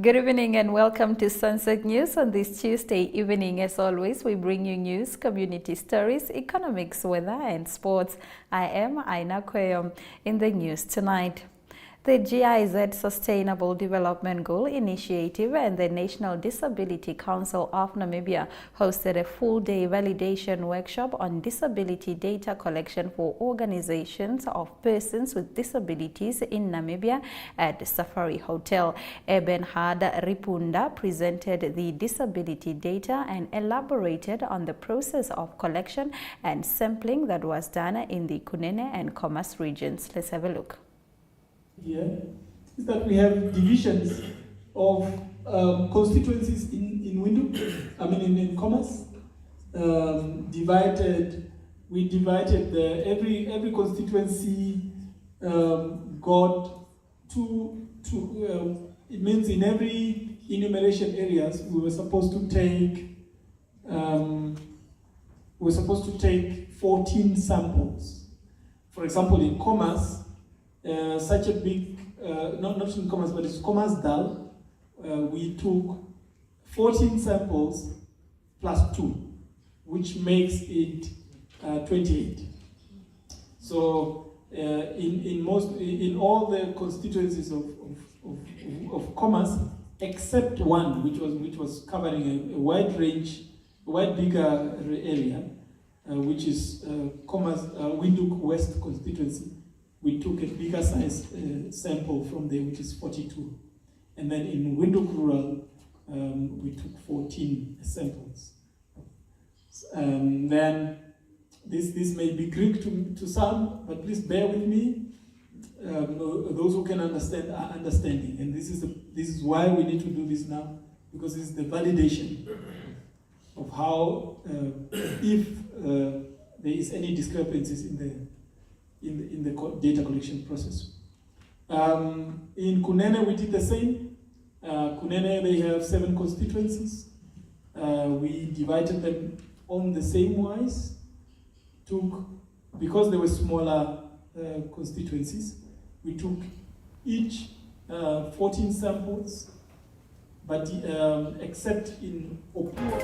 Good evening and welcome to Sunset News on this Tuesday evening. As always, we bring you news, community stories, economics, weather and sports. I am Aina Kweyom. In the news tonight, the GIZ Sustainable Development Goal Initiative and the National Disability Council of Namibia hosted a full-day validation workshop on disability data collection for organizations of persons with disabilities in Namibia at the Safari Hotel. Ebenhard Ripunda presented the disability data and elaborated on the process of collection and sampling that was done in the Kunene and Khomas regions. Let's have a look. Here is that we have divisions of constituencies in in Khomas. We divided every constituency got two. It means in every enumeration areas we were supposed to take 14 samples. For example, in Khomas. Such a big, not in Khomas, but it's Khomas Dal, we took 14 samples plus 2, which makes it 28. So in all the constituencies of Khomas, except one, which was covering a wide range, bigger area, which is Khomas Windhoek West constituency. We took a bigger size sample from there, which is 42. And then in Windhoek Rural, we took 14 samples. Then this may be Greek to some, but please bear with me. Those who can understand are understanding. And this is why we need to do this now, because this is the validation of how, if there is any discrepancies in the data collection process. In Kunene, we did the same. Kunene, they have 7 constituencies. We divided them on the same wise. Because they were smaller constituencies, we took each 14 samples, but except in Oneuptwo.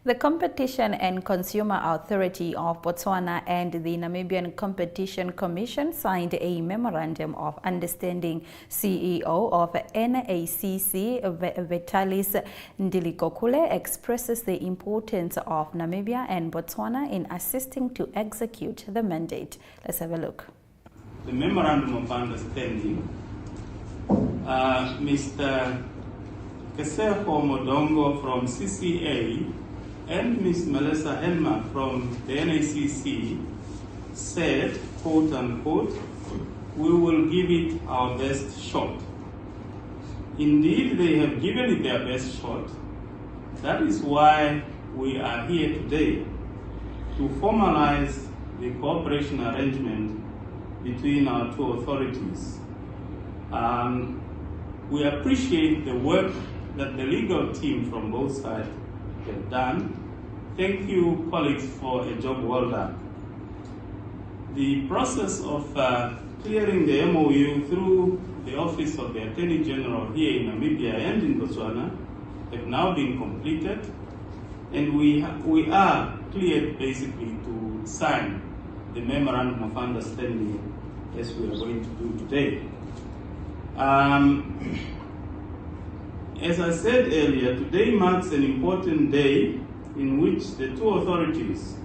The Competition and Consumer Authority of Botswana and the Namibian Competition Commission signed a Memorandum of Understanding. CEO of NACC, Vitalis Ndilikokule, expresses the importance of Namibia and Botswana in assisting to execute the mandate. Let's have a look. The Memorandum of Understanding, Mr. Keseho Modongo from CCA and Ms. Melissa Helmer from the NACC said, quote unquote, "We will give it our best shot." Indeed, they have given it their best shot. That is why we are here today, to formalize the cooperation arrangement between our two authorities. We appreciate the work that the legal team from both sides have done. Thank you, colleagues, for a job well done. The process of clearing the MOU through the Office of the Attorney General here in Namibia and in Botswana have now been completed, and we are cleared basically to sign the Memorandum of Understanding as we are going to do today. As I said earlier, today marks an important day in which the two authorities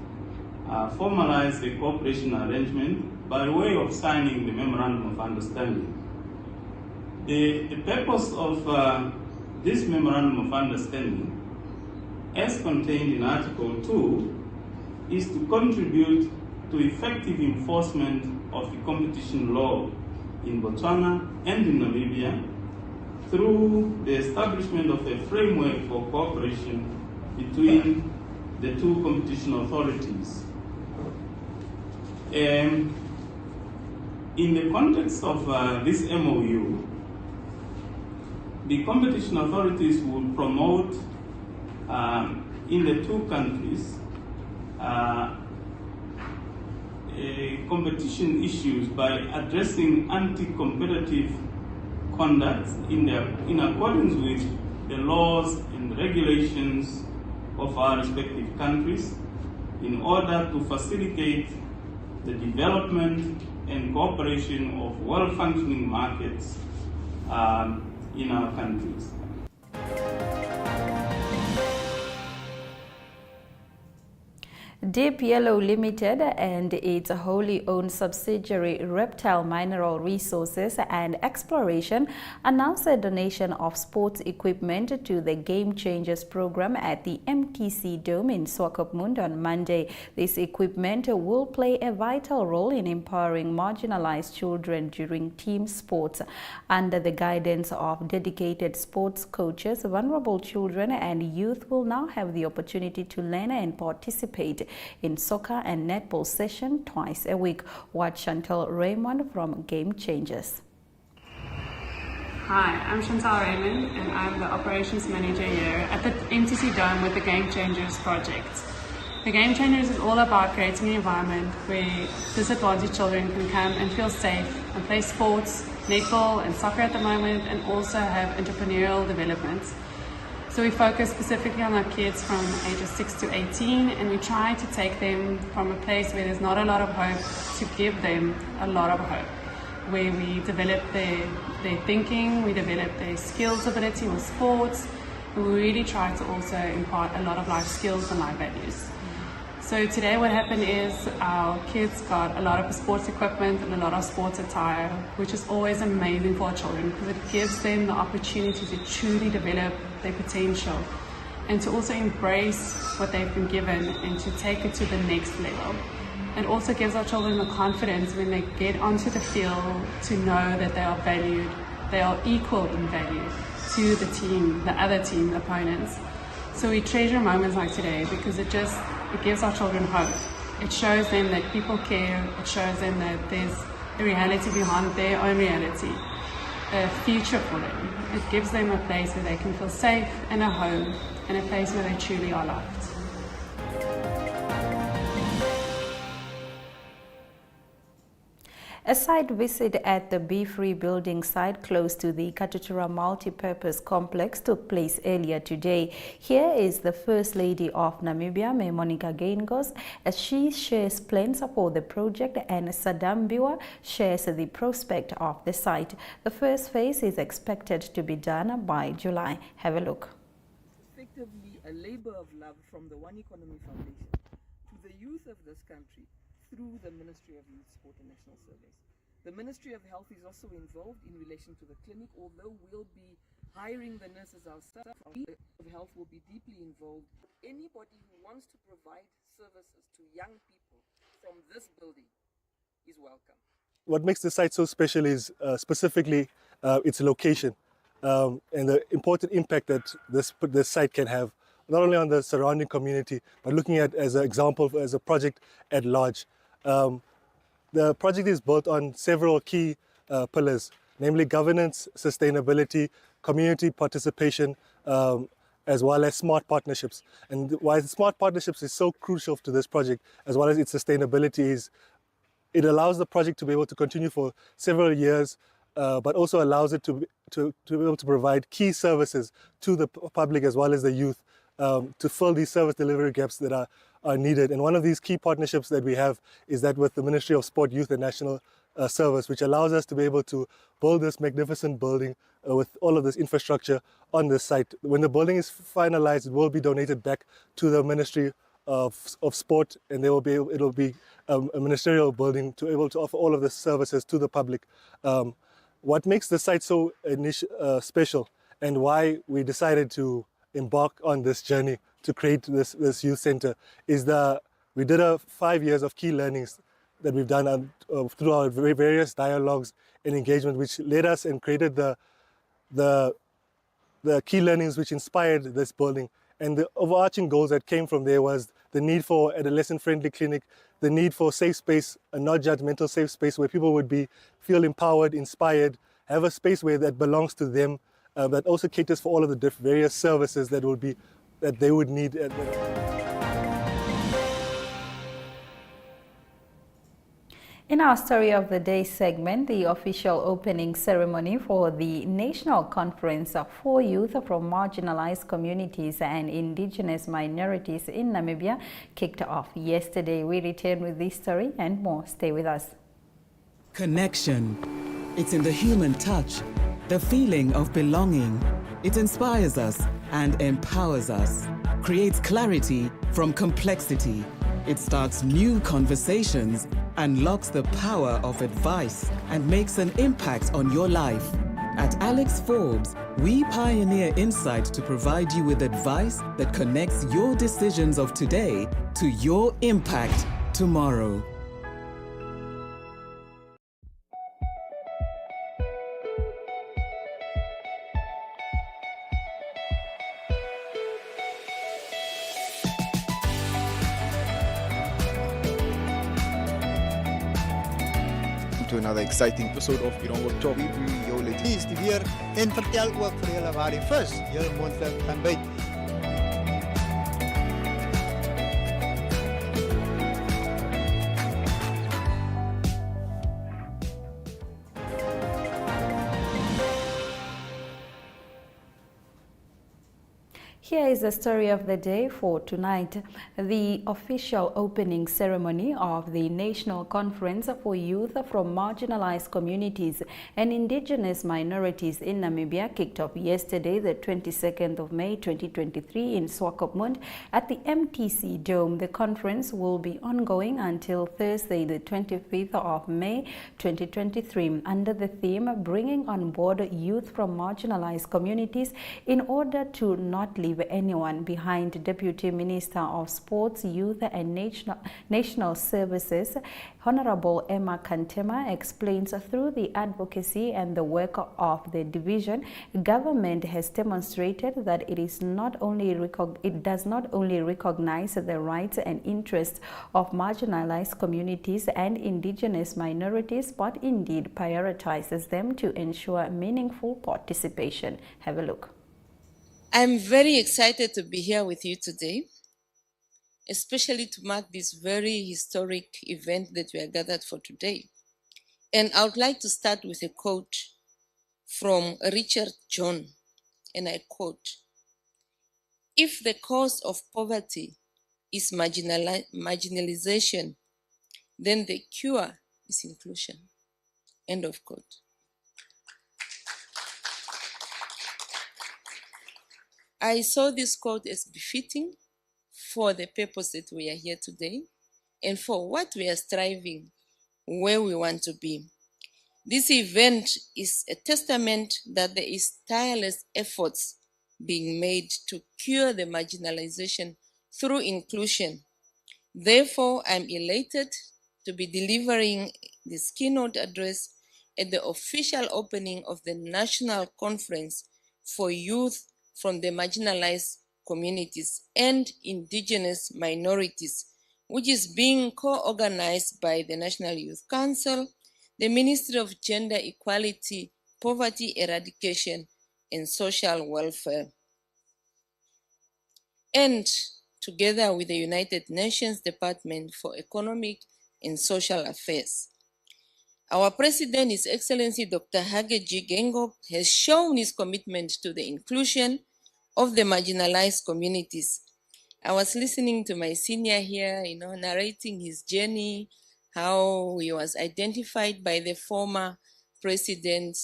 formalize the cooperation arrangement by way of signing the Memorandum of Understanding. The purpose of this Memorandum of Understanding, as contained in Article 2, is to contribute to effective enforcement of the competition law in Botswana and in Namibia through the establishment of a framework for cooperation between the two competition authorities. In the context of this MOU, the competition authorities will promote in the two countries competition issues by addressing anti-competitive conduct in accordance with the laws and regulations of our respective countries in order to facilitate the development and cooperation of well-functioning markets in our countries. Deep Yellow Limited and its wholly owned subsidiary Reptile Mineral Resources and Exploration announced a donation of sports equipment to the Game Changers program at the MTC Dome in Swakopmund on Monday. This equipment will play a vital role in empowering marginalized children during team sports. Under the guidance of dedicated sports coaches, vulnerable children and youth will now have the opportunity to learn and participate in soccer and netball session twice a week. Watch Chantal Raymond from Game Changers. Hi, I'm Chantal Raymond and I'm the Operations Manager here at the MTC Dome with the Game Changers project. The Game Changers is all about creating an environment where disadvantaged children can come and feel safe and play sports, netball and soccer at the moment, and also have entrepreneurial development. So we focus specifically on our kids from ages 6 to 18, and we try to take them from a place where there's not a lot of hope to give them a lot of hope, where we develop their thinking, we develop their skills ability with sports, and we really try to also impart a lot of life skills and life values. So today what happened is our kids got a lot of sports equipment and a lot of sports attire, which is always amazing for our children because it gives them the opportunity to truly develop their potential and to also embrace what they've been given and to take it to the next level. It also gives our children the confidence when they get onto the field to know that they are valued, they are equal in value to the team, the other team opponents. So we treasure moments like today because it gives our children hope. It shows them that people care. It shows them that there's a reality behind their own reality, a future for them. It gives them a place where they can feel safe and a home and a place where they truly are loved. A site visit at the Be Free building site close to the Katutura Multipurpose Complex took place earlier today. Here is the First Lady of Namibia, Monica Gaingos, as she shares plans for the project, and Sadam Biwa shares the prospect of the site. The first phase is expected to be done by July. Have a look. Effectively a labor of love from the One Economy Foundation to the youth of this country through the Ministry of Youth, Sport and National Service. The Ministry of Health is also involved in relation to the clinic, although we'll be hiring the nurses ourselves. The Ministry of Health will be deeply involved. Anybody who wants to provide services to young people from this building is welcome. What makes the site so special is specifically its location and the important impact that this site can have, not only on the surrounding community, but looking at as an example, as a project at large. The project is built on several key pillars, namely governance, sustainability, community participation, as well as smart partnerships. And why smart partnerships is so crucial to this project, as well as its sustainability, is it allows the project to be able to continue for several years, but also allows it to be able to provide key services to the public as well as the youth to fill these service delivery gaps that are needed. And one of these key partnerships that we have is that with the Ministry of Sport, Youth and National Service, which allows us to be able to build this magnificent building with all of this infrastructure on this site. When the building is finalized, it will be donated back to the Ministry of Sport, and it will be a ministerial building to be able to offer all of the services to the public. What makes the site so special and why we decided to embark on this journey to create this youth center is we did 5 years of key learnings that we've done through our various dialogues and engagement, which led us and created the key learnings which inspired this building. And the overarching goals that came from there was the need for adolescent-friendly clinic, the need for safe space, a non-judgmental safe space where people would feel empowered, inspired, have a space that belongs to them, that also caters for all of the various services that they would need. In our Story of the Day segment, the official opening ceremony for the National Conference for Youth from Marginalized Communities and Indigenous Minorities in Namibia kicked off yesterday. We return with this story and more. Stay with us. Connection. It's in the human touch, the feeling of belonging. It inspires us and empowers us, creates clarity from complexity. It starts new conversations, unlocks the power of advice, and makes an impact on your life. At Alex Forbes, we pioneer insight to provide you with advice that connects your decisions of today to your impact tomorrow. To another exciting episode of Oneuptwo. Is die weer en vertel ook vir julle waar die vis julle mondstuk gaan byt. Here is the story of the day for tonight. The official opening ceremony of the National Conference for Youth from Marginalized Communities and Indigenous Minorities in Namibia kicked off yesterday, the 22nd of May 2023 in Swakopmund at the MTC Dome. The conference will be ongoing until Thursday, the 25th of May 2023 under the theme Bringing on Board Youth from Marginalized Communities in order to not leave anyone behind. Deputy Minister of Sports, Youth and National Services, Honorable Emma Kantema, explains through the advocacy and the work of the division, government has demonstrated that it does not only recognize the rights and interests of marginalized communities and indigenous minorities, but indeed prioritizes them to ensure meaningful participation. Have a look. I'm very excited to be here with you today, especially to mark this very historic event that we are gathered for today. And I would like to start with a quote from Richard John, and I quote, "If the cause of poverty is marginalization, then the cure is inclusion." End of quote. I saw this quote as befitting for the purpose that we are here today and for what we are striving, where we want to be. This event is a testament that there is tireless efforts being made to cure the marginalization through inclusion. Therefore, I'm elated to be delivering this keynote address at the official opening of the National Conference for Youth from the Marginalized Communities and Indigenous Minorities, which is being co-organized by the National Youth Council, the Ministry of Gender Equality, Poverty Eradication, and Social Welfare, and together with the United Nations Department for Economic and Social Affairs. Our President, His Excellency Dr. Hage G. Geingob, has shown his commitment to the inclusion of the marginalized communities. I was listening to my senior here, narrating his journey, how he was identified by the former president,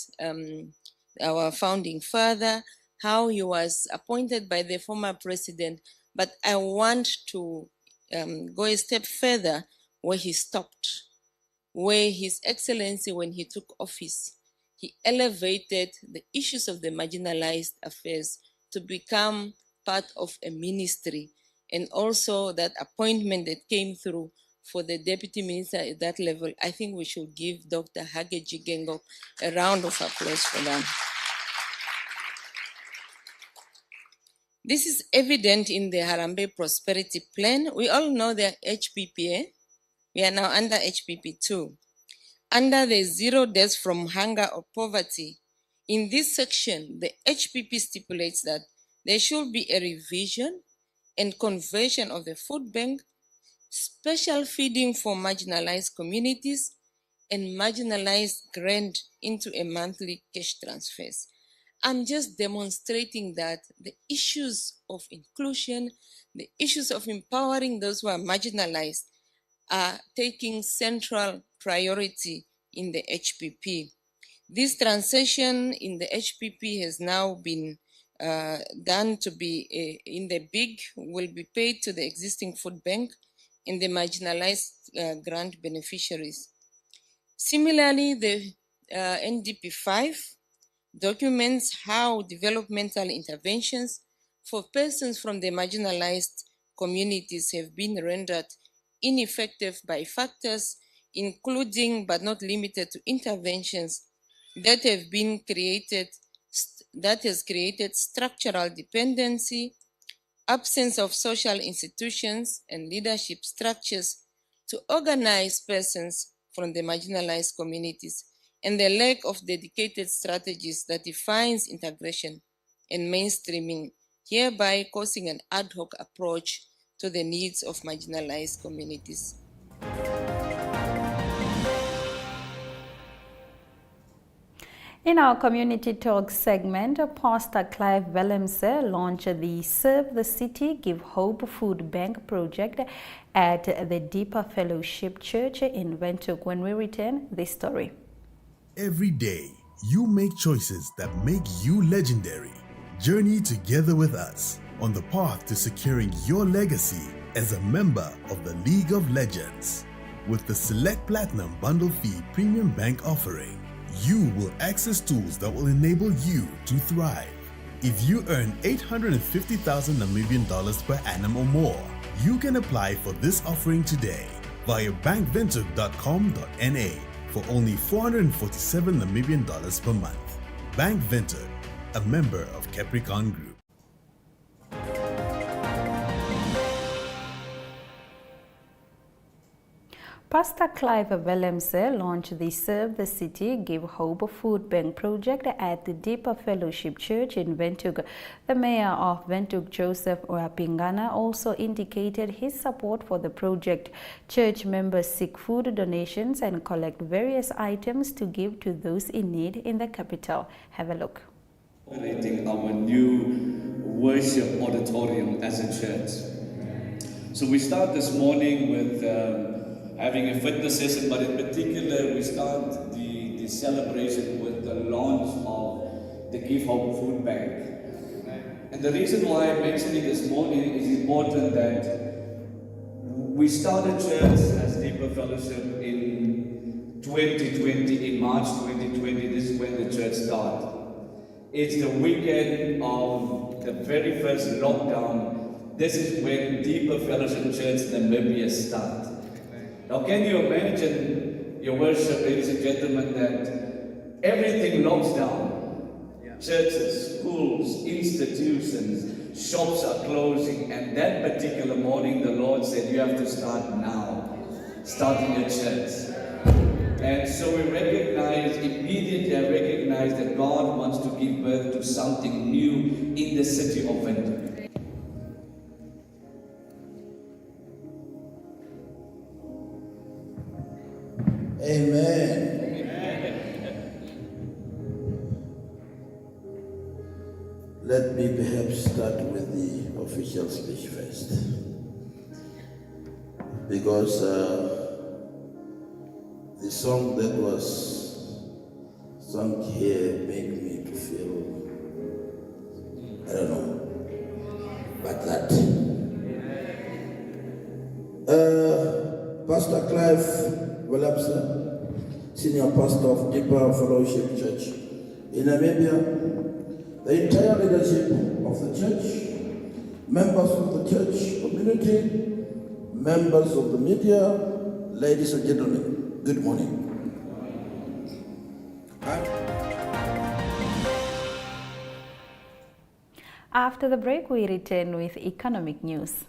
our founding father, how he was appointed by the former president. But I want to go a step further where he stopped, where His Excellency, when he took office, he elevated the issues of the marginalized affairs to become part of a ministry, and also that appointment that came through for the deputy minister at that level. I think we should give Dr. Hage G. Geingob a round of applause for that. This is evident in the Harambee Prosperity Plan. We all know the HPPA. We are now under HPP2. Under the Zero Deaths from Hunger or Poverty, in this section, the HPP stipulates that there should be a revision and conversion of the food bank, special feeding for marginalized communities, and marginalized grant into a monthly cash transfers. I'm just demonstrating that the issues of inclusion, the issues of empowering those who are marginalized are taking central priority in the HPP. This transition in the HPP has now been done to be in the big will be paid to the existing food bank and the marginalized grant beneficiaries. Similarly, the NDP5 documents how developmental interventions for persons from the marginalized communities have been rendered ineffective by factors including but not limited to interventions that have been created, that has created structural dependency, absence of social institutions and leadership structures to organize persons from the marginalized communities, and the lack of dedicated strategies that defines integration and mainstreaming, hereby causing an ad hoc approach to the needs of marginalized communities. In our Community Talk segment, Pastor Clive Willemse launched the Serve the City, Give Hope Food Bank project at the Deeper Fellowship Church in Windhoek. When we return, this story. Every day, you make choices that make you legendary. Journey together with us on the path to securing your legacy as a member of the League of Legends. With the Select Platinum Bundle Fee Premium Bank offering, you will access tools that will enable you to thrive. If you earn 850,000 Namibian dollars per annum or more, you can apply for this offering today via bankvintuk.com.na for only 447 Namibian dollars per month. Bank Vintuk, a member of Capricorn Group. Pastor Clive Willemse launched the Serve the City, Give Hope Food Bank project at the Deeper Fellowship Church in Windhoek. The mayor of Windhoek, Joseph Rapingana, also indicated his support for the project. Church members seek food donations and collect various items to give to those in need in the capital. Have a look. Operating our new worship auditorium as a church. So we start this morning with having a fitness session, but in particular we start the celebration with the launch of the Give Hope Food Bank. And the reason why I'm mentioning this morning is important that we started church as Deeper Fellowship in 2020, in March 2020, this is when the church started. It's the weekend of the very first lockdown. This is when Deeper Fellowship Church Namibia started. Now can you imagine, your worship, ladies and gentlemen, that everything locks down. Churches, schools, institutions, shops are closing, and that particular morning the Lord said, you have to start now, starting a church. And so we immediately I recognize that God wants to give birth to something new in the city of Windhoek. Amen. Let me perhaps start with the official speech first, because the song that was sung here made me to feel, I don't know, but that. Pastor Clive Willemse, Senior Pastor of Deeper Fellowship Church in Namibia, the entire leadership of the church, members of the church community, members of the media, ladies and gentlemen, good morning. After the break, we return with economic news.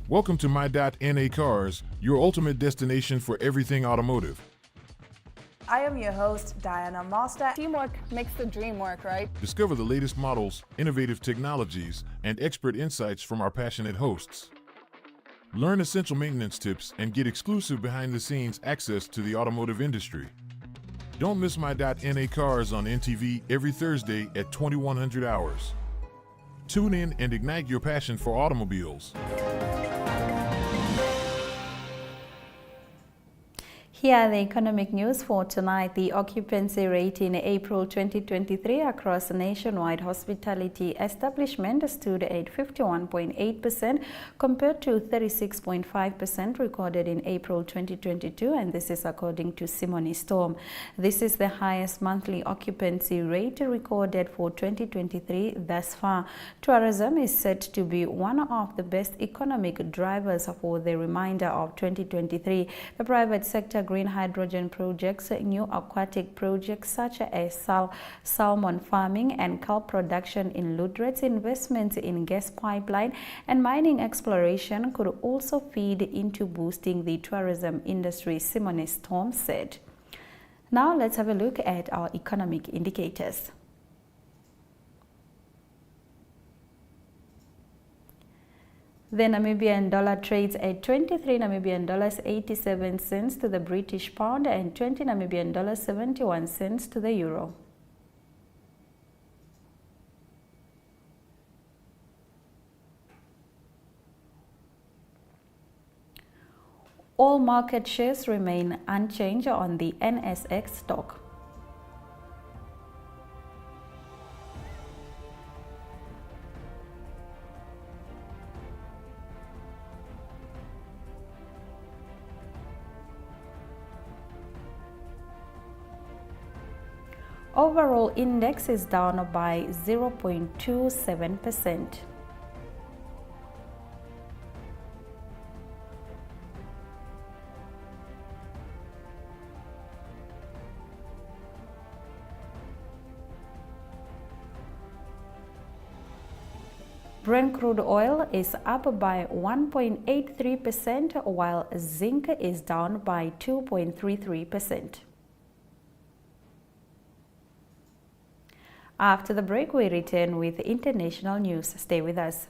Welcome to My.NA Cars, your ultimate destination for everything automotive. I am your host, Diana Master. Teamwork makes the dream work, right? Discover the latest models, innovative technologies, and expert insights from our passionate hosts. Learn essential maintenance tips and get exclusive behind-the-scenes access to the automotive industry. Don't miss My NA Cars on NTV every Thursday at 2100 hours. Tune in and ignite your passion for automobiles. Here are the economic news for tonight. The occupancy rate in April 2023 across nationwide hospitality establishments stood at 51.8% compared to 36.5% recorded in April 2022, and this is according to Simone Storm. This is the highest monthly occupancy rate recorded for 2023 thus far. Tourism is set to be one of the best economic drivers for the remainder of 2023. The private sector green hydrogen projects, new aquatic projects such as salmon farming and kelp production in Ludret's investments in gas pipeline and mining exploration could also feed into boosting the tourism industry, Simone Storm said. Now let's have a look at our economic indicators. The Namibian dollar trades at 23 Namibian dollars 87 cents to the British pound and 20 Namibian dollars 71 cents to the euro. All market shares remain unchanged on the NSX stock. Overall index is down by 0.27%. Brent crude oil is up by 1.83%, while zinc is down by 2.33%. After the break, we return with international news. Stay with us.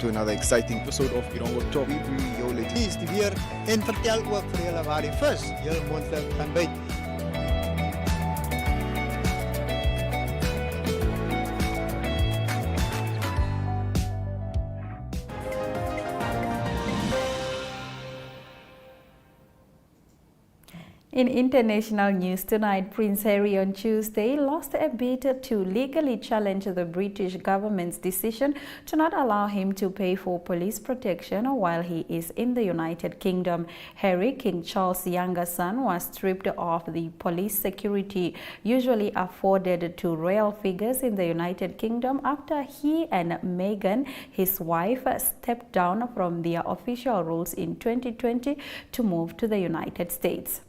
To another exciting episode of Oneuptwo. We bring jou Is die weer en vertel ook vir julle waar die vis heel moontlik kan byt. In international news tonight, Prince Harry on Tuesday lost a bid to legally challenge the British government's decision to not allow him to pay for police protection while he is in the United Kingdom. Harry, King Charles' younger son, was stripped of the police security usually afforded to royal figures in the United Kingdom after he and Meghan, his wife, stepped down from their official roles in 2020 to move to the United States.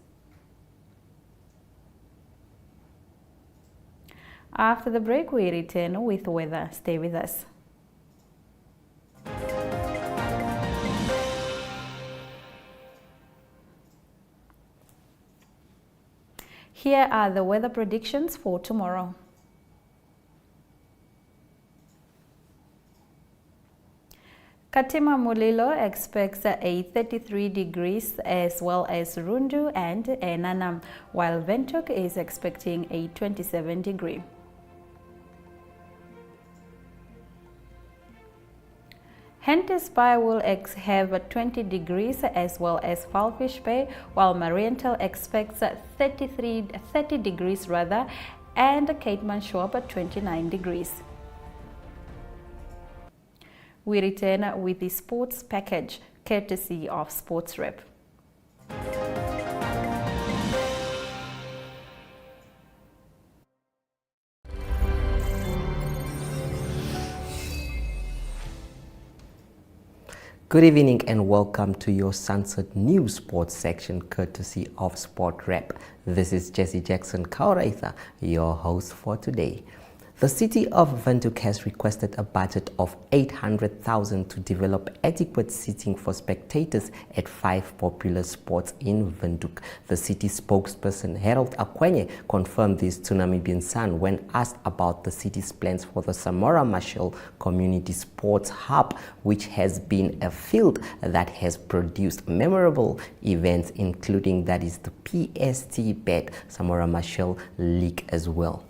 After the break, we return with weather. Stay with us. Here are the weather predictions for tomorrow. Katima Mulilo expects a 33 degrees as well as Rundu and Enana, while Windhoek is expecting a 27 degree. Henties Bay will have 20 degrees as well as Falfish Bay, while Mariental expects 30 degrees and Keetmanshoop 29 degrees. We return with the sports package, courtesy of Sports Rep. Good evening and welcome to your Sunset News Sports section, courtesy of Sport Rep. This is Jesse Jackson Kauraitha, your host for today. The city of Windhoek has requested a budget of 800,000 to develop adequate seating for spectators at 5 popular sports in Windhoek. The city spokesperson Harold Akwenye confirmed this to Namibian Sun when asked about the city's plans for the Samora Machel Community Sports Hub, which has been a field that has produced memorable events, including that is the PST Bet Samora Machel League as well.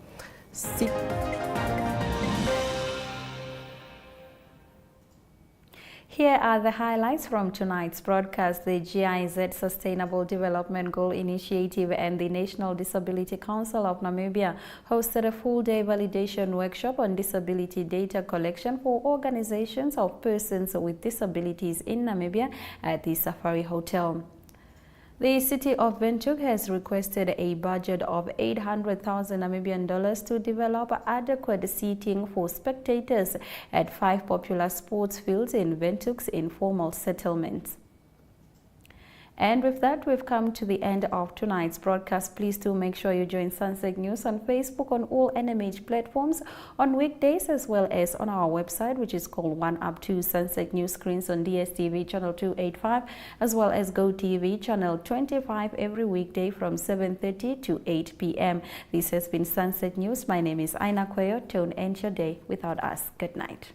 Here are the highlights from tonight's broadcast. The GIZ Sustainable Development Goal Initiative and the National Disability Council of Namibia hosted a full-day validation workshop on disability data collection for organizations of persons with disabilities in Namibia at the Safari Hotel. The city of Windhoek has requested a budget of 800,000 Namibian dollars to develop adequate seating for spectators at 5 popular sports fields in Windhoek's informal settlements. And with that, we've come to the end of tonight's broadcast. Please do make sure you join Sunset News on Facebook on all NMH platforms on weekdays, as well as on our website, which is called Oneuptwo. Sunset News screens on DSTV channel 285, as well as GoTV channel 25 every weekday from 7:30 to 8 p.m. This has been Sunset News. My name is Aina Kweyo. Don't end your day without us. Good night.